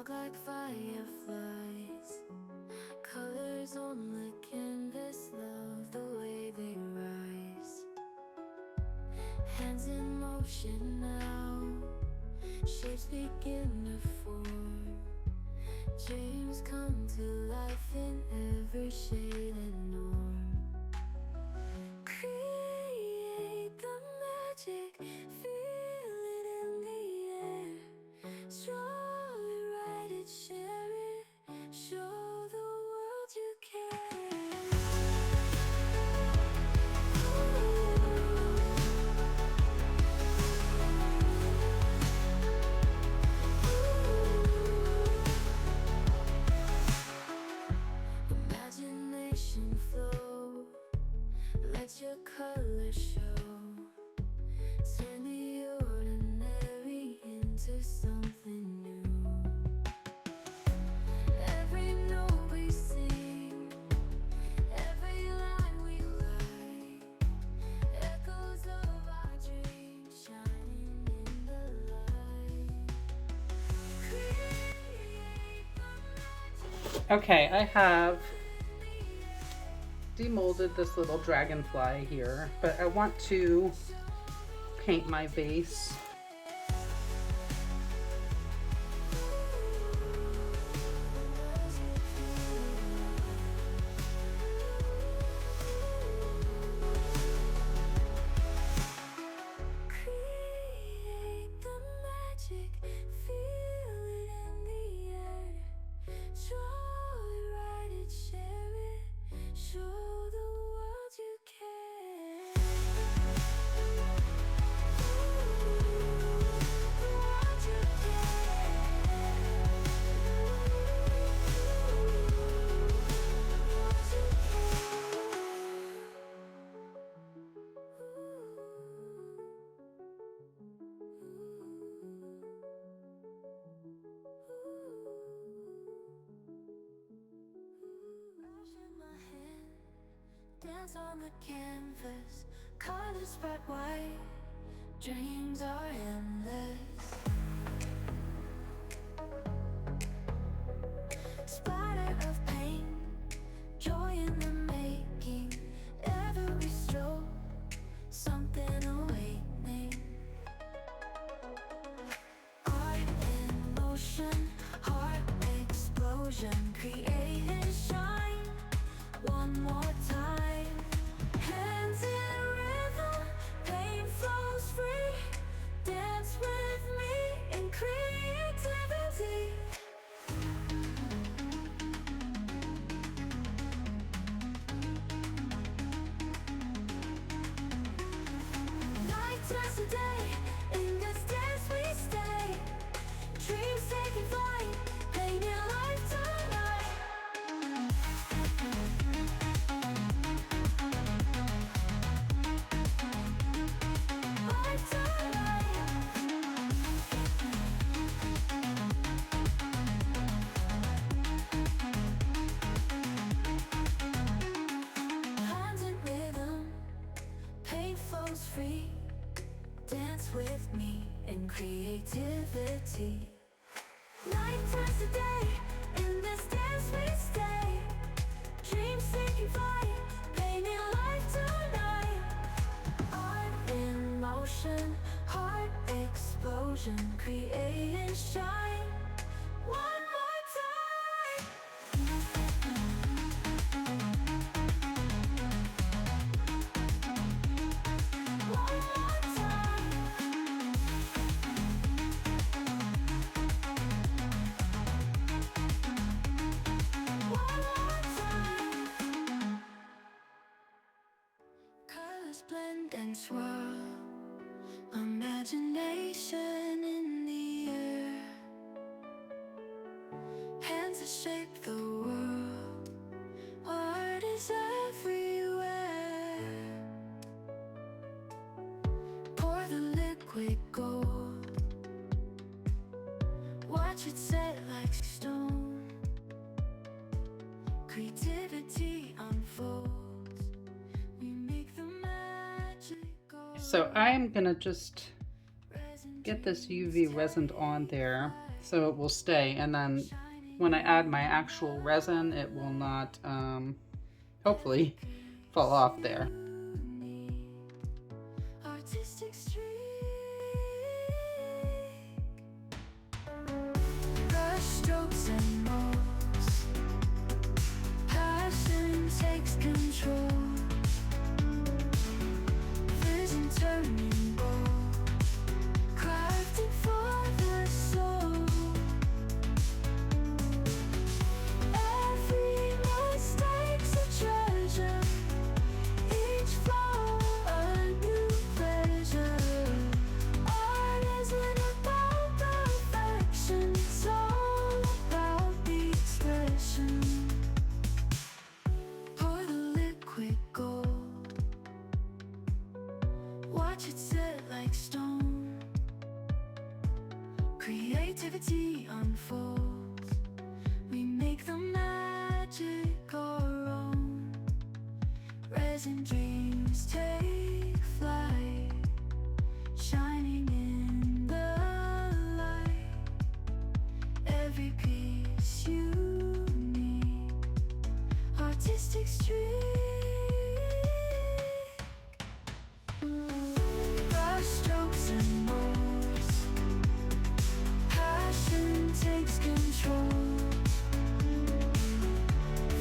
spark like fireflies. Colors on the canvas, love the way they rise. Hands in motion now, shapes begin to form. Dreams come to life in every shade and norm. Create the magic, feel it in the air. Draw it, write it, share it, show the world you care. Imagination flow, let your colors show. Turn the ordinary into something new. Every note we sing, every line we write, echoes of our dreams shining in the light. Create the magic. Okay, I have demolded this little dragonfly here, but I want to paint my vase. Create the magic, feel it in the air. Draw it, write it, share it, show the world you care. The world you Brush in my hand, dance on the canvas, colors bright white, dreams are endless. Splatter of pain, joy in the making, every stroke, something awakening. Art in motion, heart explosion, create and shine. One more time, hands in rhythm, pain flows free. Dance with me in creativity. Night turns to day, in this dance we stay. Dreams taking flight, painting life tonight. Life tonight. Hands in rhythm, pain flows free. Dance with me in creativity. Night turns to day, in this dance we stay. Dreams taking flight, painting life tonight. Art in motion, heart explosion, create and shine. One more time. One more time. One more time. Colors blend and swirl, imagination in the air. Hands that shape the world, art is everywhere. Pour the liquid gold, watch it set like stone. Creativity unfolds, we make the magic go. So I'm gonna just get this UV resin on there so it will stay, and then when I add my actual resin, it will not hopefully fall off there. Artistic streak, brush strokes and molds, passion takes control, vision turning bold, crafted for the soul. Every mistake's a treasure, each flaw a new pleasure. Art isn't about perfection, it's all about the expression. Pour the liquid gold, watch it set like stone. Creativity unfolds, we make the magic our own. Resin dreams take flight, shining in the light. Every piece unique, artistic streak. Brush strokes and molds, passion takes control,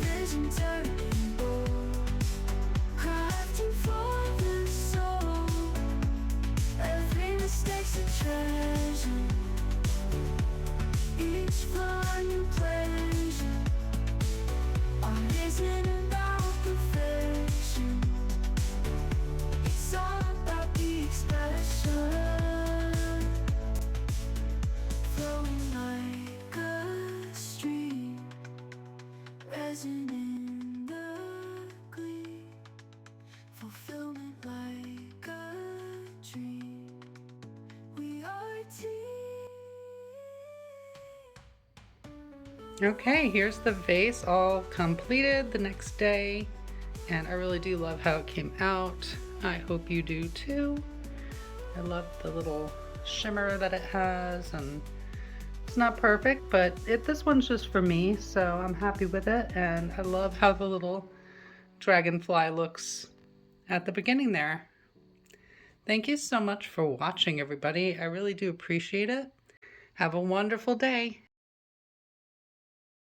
vision turning bold, crafting for the soul. Every mistake's a treasure, each flaw a new pleasure. Art isn't about perfection, it's all about the expression. Flowing like a stream, resin in the gleam, fulfillment like a dream. We are a team. Okay, here's the vase all completed the next day, and I really do love how it came out. I hope you do too. I love the little shimmer that it has, and it's not perfect, but this one's just for me, so I'm happy with it. And I love how the little dragonfly looks at the beginning there. Thank you so much for watching, everybody. I really do appreciate it. Have a wonderful day.